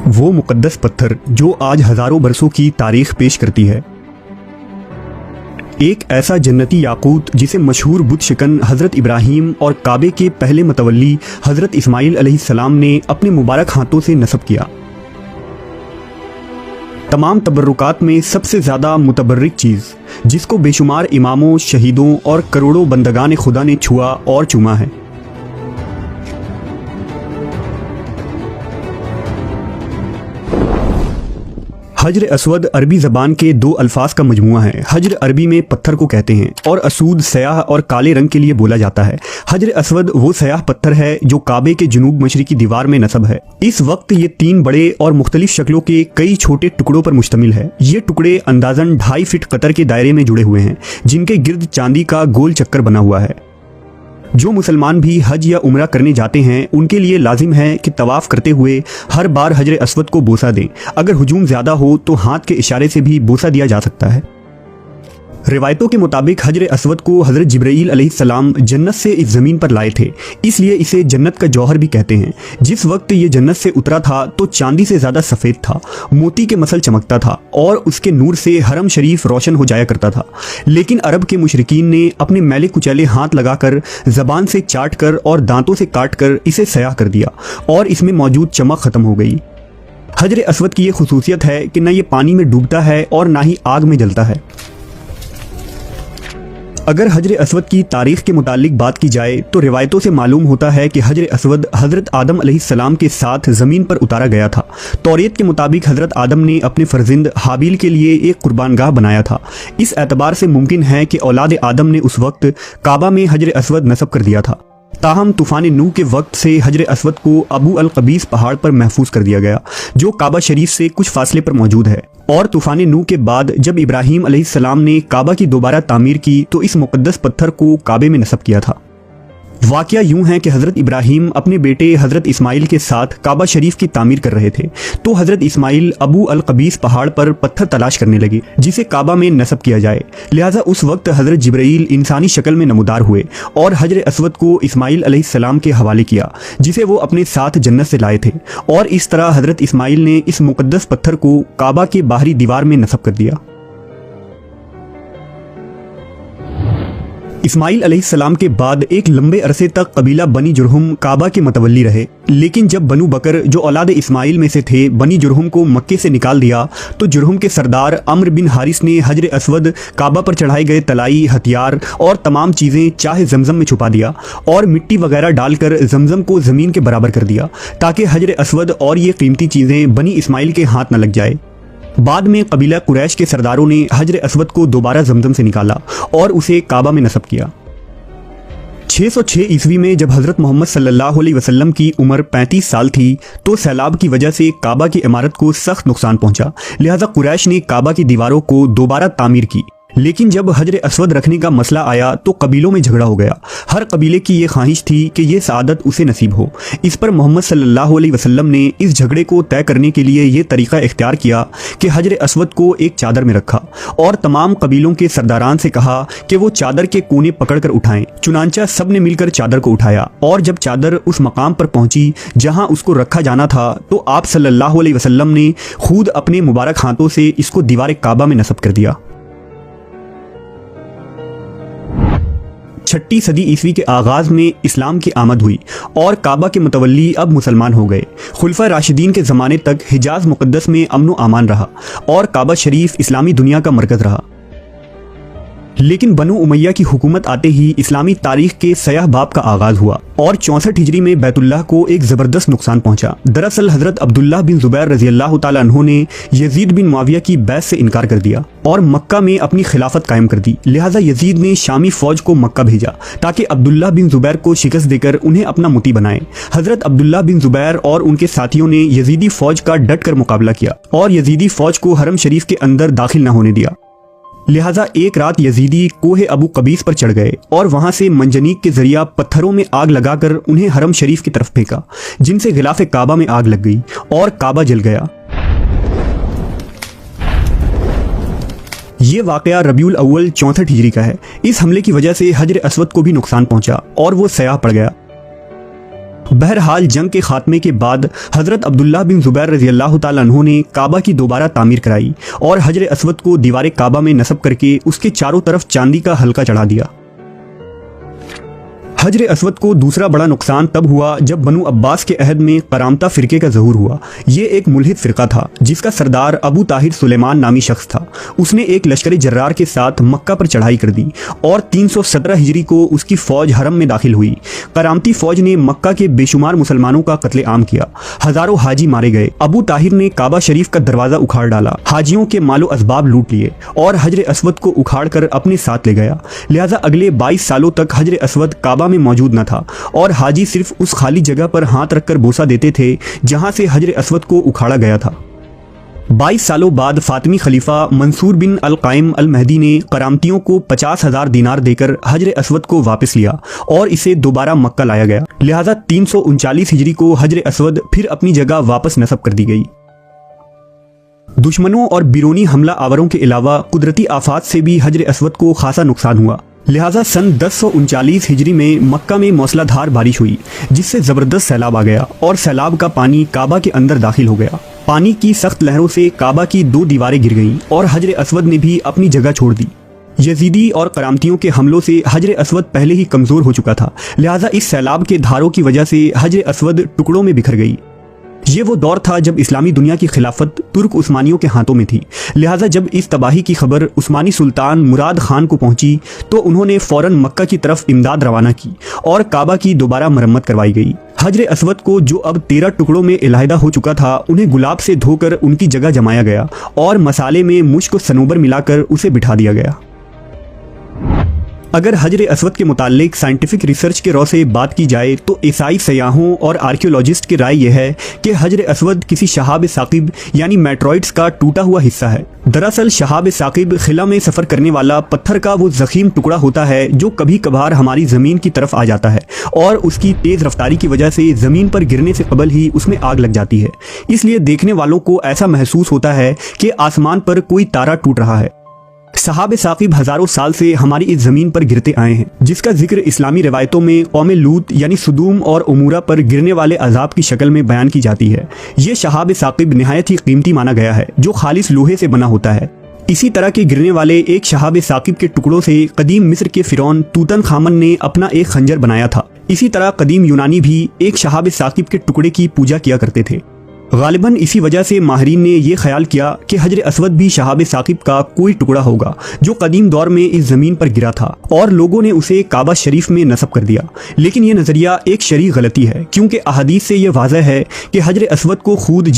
वो मुकद्दस पत्थर जो आज हजारों बरसों की तारीख पेश करती है। एक ऐसा जन्नती याकूत जिसे मशहूर बुत शिकन हज़रत इब्राहीम और काबे के पहले मतवल्ली हज़रत इस्माइल अलैहिस्सलाम ने अपने मुबारक हाथों से नस्ब किया। तमाम तबर्रुकात में सबसे ज़्यादा मुतबर्रिक चीज़ जिसको बेशुमार इमामों, शहीदों और करोड़ों बंदगान खुदा ने छुआ और चूमा है। हजर अस्वद अरबी ज़बान के दो अल्फाज का मजमुआ है। हजर अरबी में पत्थर को कहते हैं और असूद स्याह और काले रंग के लिए बोला जाता है। हजर अस्वद वो स्याह पत्थर है जो काबे के जुनूब मशरिकी दीवार में नस्ब है। इस वक्त ये 3 बड़े और मुख्तलिफ शक्लों के कई छोटे टुकड़ों पर मुश्तमिल है। ये टुकड़े अंदाजन 2.5 फीट कतर के दायरे में जुड़े हुए हैं, जिनके गिर्द चांदी का गोल चक्कर बना हुआ है। जो मुसलमान भी हज या उम्रा करने जाते हैं उनके लिए लाजिम है कि तवाफ़ करते हुए हर बार हजर अस्वद को बोसा दें। अगर हुजूम ज़्यादा हो तो हाथ के इशारे से भी बोसा दिया जा सकता है। रिवायतों के मुताबिक हजर अस्वद को हज़रत जिब्राईल अलैहिस्सलाम जन्नत से इस ज़मीन पर लाए थे, इसलिए इसे जन्नत का जौहर भी कहते हैं। जिस वक्त ये जन्नत से उतरा था तो चांदी से ज़्यादा सफ़ेद था, मोती के मसल चमकता था और उसके नूर से हरम शरीफ रोशन हो जाया करता था। लेकिन अरब के मुशरिकीन ने अपने मैले कुचैले हाथ लगाकर, ज़बान से चाट कर और दांतों से काट कर इसे स्याह कर दिया और इसमें मौजूद चमक ख़त्म हो गई। हजर अस्वद की ये खुसूसियत है कि न ये पानी में डूबता है और ना ही आग में जलता है। अगर हजर अस्वद की तारीख़ के मुतालिक बात की जाए तो रिवायतों से मालूम होता है कि हजर अस्वद हज़रत आदम अलैहिस्सलाम के साथ ज़मीन पर उतारा गया था। तौरीत के मुताबिक हज़रत आदम ने अपने फ़र्जिंद हाबिल के लिए एक कुर्बानगाह बनाया था। इस एतबार से मुमकिन है कि औलाद आदम ने उस वक्त काबा में हजर अस्वद नस्ब कर दिया था। ताहम तूफ़ान नूह के वक्त से हजर अस्वद को अबू अल क़बीस पहाड़ पर महफूज कर दिया गया, जो काबा शरीफ से कुछ फासले पर मौजूद है। और तूफ़ान नूह के बाद जब इब्राहीम अलैहिस्सलाम ने काबा की दोबारा तामीर की तो इस मुक़द्दस पत्थर को काबे में नस्ब किया था। वाक़या यूं है कि हज़रत इब्राहीम अपने बेटे हज़रत इस्माइल के साथ काबा शरीफ की तामीर कर रहे थे, तो हज़रत इस्माइल अबू अल क़बीस पहाड़ पर पत्थर तलाश करने लगे जिसे काबा में नस्ब किया जाए। लिहाजा उस वक्त हज़रत जिब्राईल इंसानी शक्ल में नमूदार हुए और हजर अस्वद को इस्माइल अलैहिस्सलाम के हवाले किया, जिसे वो अपने साथ जन्नत से लाए थे। और इस तरह हज़रत इस्माइल ने इस मुक़द्दस पत्थर को काबा के बाहरी दीवार में नस्ब कर दिया। इस्माइल अलैहिस्सलाम के बाद एक लंबे अरसे तक कबीला बनी जुरहुम काबा के मतवल्ली रहे, लेकिन जब बनु बकर जो औलाद इस्माइल में से थे बनी जुरहुम को मक्के से निकाल दिया तो जुरहुम के सरदार अम्र बिन हारिस ने हजर अस्वद, काबा पर चढ़ाए गए तलाई, हथियार और तमाम चीज़ें चाहे जमजम में छुपा दिया और मिट्टी वगैरह डालकर जमजम को ज़मीन के बराबर कर दिया ताकि हजर अस्वद और ये कीमती चीज़ें बनी इस्माइल के हाथ न लग जाए। बाद में कबीला कुरैश के सरदारों ने हजर अस्वद को दोबारा जमजम से निकाला और उसे काबा में नस्ब किया। 606 ईस्वी में जब हज़रत मोहम्मद सल्लल्लाहु अलैहि वसल्लम की उम्र 35 साल थी तो सैलाब की वजह से काबा की इमारत को सख्त नुकसान पहुंचा। लिहाजा कुरैश ने काबा की दीवारों को दोबारा तामीर की। लेकिन जब हजर अस्वद रखने का मसला आया तो कबीलों में झगड़ा हो गया। हर कबीले की ये ख्वाहिश थी कि ये सआदत उसे नसीब हो। इस पर मोहम्मद सल्लल्लाहु अलैहि वसल्लम ने इस झगड़े को तय करने के लिए ये तरीका इख्तियार किया कि हजर अस्वद को एक चादर में रखा और तमाम कबीलों के सरदारान से कहा कि वो चादर के कोने पकड़कर उठाएं। चुनांचा सब ने मिलकर चादर को उठाया और जब चादर उस मकाम पर पहुंची जहां उसको रखा जाना था तो आप सल्लल्लाहु अलैहि वसल्लम ने खुद अपने मुबारक हाथों से इसको दीवार काबा में नस्ब कर दिया। 6ठी सदी ईस्वी के आगाज़ में इस्लाम की आमद हुई और काबा के मुतवल्ली अब मुसलमान हो गए। खुलफा राशिदीन के ज़माने तक हिजाज़ मुक़द्दस में अमन व अमान रहा और काबा शरीफ इस्लामी दुनिया का मरकज़ रहा। लेकिन बनु उमैया की हुकूमत आते ही इस्लामी तारीख के सयाह बाब का आगाज़ हुआ और 64 हिजरी में बैतुल्लाह को एक ज़बरदस्त नुकसान पहुंचा। दरअसल हज़रत अब्दुल्लाह बिन ज़ुबैर रज़ियल्लाहु ताला अन्हु ने यजीद बिन मुआविया की बैत से इनकार कर दिया और मक्का में अपनी खिलाफत कायम कर दी। लिहाजा यजीद ने शामी फ़ौज को मक्का भेजा ताकि अब्दुल्लाह बिन ज़ुबैर को शिकस्त देकर उन्हें अपना मुती बनाए। हज़रत अब्दुल्लाह बिन ज़ुबैर और उनके साथियों ने यजीदी फ़ौज का डट कर मुकाबला किया और यजीदी फ़ौज को हरम शरीफ के अंदर दाखिल न होने दिया। लिहाजा एक रात यजीदी कोहे अबू कबीस पर चढ़ गए और वहां से मंजनीक के जरिया पत्थरों में आग लगाकर उन्हें हरम शरीफ की तरफ फेंका, जिनसे गिलाफ काबा में आग लग गई और काबा जल गया। ये वाक़या रबीउल अव्वल 64 हिजरी का है। इस हमले की वजह से हजर अस्वद को भी नुकसान पहुंचा और वो स्याह पड़ गया। बहरहाल जंग के खात्मे के बाद हज़रत अब्दुल्लाह बिन ज़ुबैर रज़ी अल्लाह ताला अन्हु ने काबा की दोबारा तामीर कराई और हजर अस्वद को दीवार काबा में नस्ब करके उसके चारों तरफ चांदी का हल्का चढ़ा दिया। हजर अस्वद को दूसरा बड़ा नुकसान तब हुआ जब बनु अब्बास के अहद में करामता फ़िरके का ज़हूर हुआ। ये एक मुल्हिद फ़िरका था जिसका सरदार अबू ताहिर सुलेमान नामी शख्स था। उसने एक लश्कर जर्रार के साथ मक्का पर चढ़ाई कर दी और 317 हिजरी को उसकी फ़ौज हरम में दाखिल हुई। करामती फ़ौज ने मक्का के बेशुमार मुसलमानों का कत्लेआम किया। हज़ारों हाजी मारे गए। अबू ताहिर ने काबा शरीफ का दरवाज़ा उखाड़ डाला, हाजियों के मालो असबाब लूट लिए और हजर अस्वद को उखाड़ कर अपने साथ ले गया। लिहाजा अगले 22 सालों तक हजर अस्वद काबा में मौजूद न था और हाजी सिर्फ उस खाली जगह पर हाथ रखकर बोसा देते थे जहां से हजर अस्वद को उखाड़ा गया था। 22 सालों बाद फातिमी खलीफा मंसूर बिन अल कायम अल महदी ने करामतियों को 50,000 दीनार देकर हजर अस्वद को वापस लिया और इसे दोबारा मक्का लाया गया। लिहाजा 339 हिजरी को हजर अस्वद फिर अपनी जगह वापस नस्ब कर दी गई। दुश्मनों और बिरोनी हमला आवरों के अलावा कुदरती आफात से भी हजर अस्वद को खासा नुकसान हुआ। लिहाजा सन 1039 हिजरी में मक्का में मौसलाधार बारिश हुई जिससे ज़बरदस्त सैलाब आ गया और सैलाब का पानी काबा के अंदर दाखिल हो गया। पानी की सख्त लहरों से काबा की 2 दीवारें गिर गईं और हजर अस्वद ने भी अपनी जगह छोड़ दी। यजीदी और करामतियों के हमलों से हजर अस्वद पहले ही कमज़ोर हो चुका था। लिहाजा इस सैलाब के धारों की वजह से हजर अस्वद टुकड़ों में बिखर गई। ये वो दौर था जब इस्लामी दुनिया की खिलाफत तुर्क उस्मानियों के हाथों में थी। लिहाजा जब इस तबाही की खबर उस्मानी सुल्तान मुराद खान को पहुंची तो उन्होंने फ़ौरन मक्का की तरफ इमदाद रवाना की और काबा की दोबारा मरम्मत करवाई गई। हजर अस्वद को जो अब 13 टुकड़ों में इलाहिदा हो चुका था उन्हें गुलाब से धोकर उनकी जगह जमाया गया और मसाले में मुश्क व सनोबर मिलाकर उसे बिठा दिया गया। अगर हजर अस्वद के मुताल्लिक साइंटिफिक रिसर्च के रौ से बात की जाए तो ईसाई सयाहों और आर्कियोलॉजिस्ट की राय यह है कि हजर अस्वद किसी शहाब साकिब यानी मेट्रॉइड्स का टूटा हुआ हिस्सा है। दरअसल शहाब साकिब खिला में सफ़र करने वाला पत्थर का वो ज़ख़ीम टुकड़ा होता है जो कभी कभार हमारी ज़मीन की तरफ आ जाता है और उसकी तेज़ रफ्तारी की वजह से ज़मीन पर गिरने से कबल ही उसमें आग लग जाती है। इसलिए देखने वालों को ऐसा महसूस होता है कि आसमान पर कोई तारा टूट रहा है। शहाब साकिब हज़ारों साल से हमारी इस ज़मीन पर गिरते आए हैं जिसका जिक्र इस्लामी रिवायतों में कौम लूत यानी सुदूम और उमूरा पर गिरने वाले अजाब की शक्ल में बयान की जाती है। ये शहाब साकिब निहायत ही कीमती माना गया है जो खालिस लोहे से बना होता है। इसी तरह के गिरने वाले एक शहाब साकिब के टुकड़ों से कदीम मिस्र के फ़िरौन तूतनखामन ने अपना एक खंजर बनाया था। इसी तरह कदीम यूनानी भी एक शहाब साकिब के टुकड़े की पूजा किया करते थे। गालिबन इसी वजह से माहिरीन ने यह ख्याल किया कि हजर अस्वद भी शहाब साकिब का कोई टुकड़ा होगा जो कदीम दौर में इस ज़मीन पर गिरा था और लोगों ने उसे काबा शरीफ में नस्ब कर दिया। लेकिन यह नज़रिया एक शरई गलती है क्योंकि अहादीस से यह वाज़ह है कि हजर अस्वद को खुद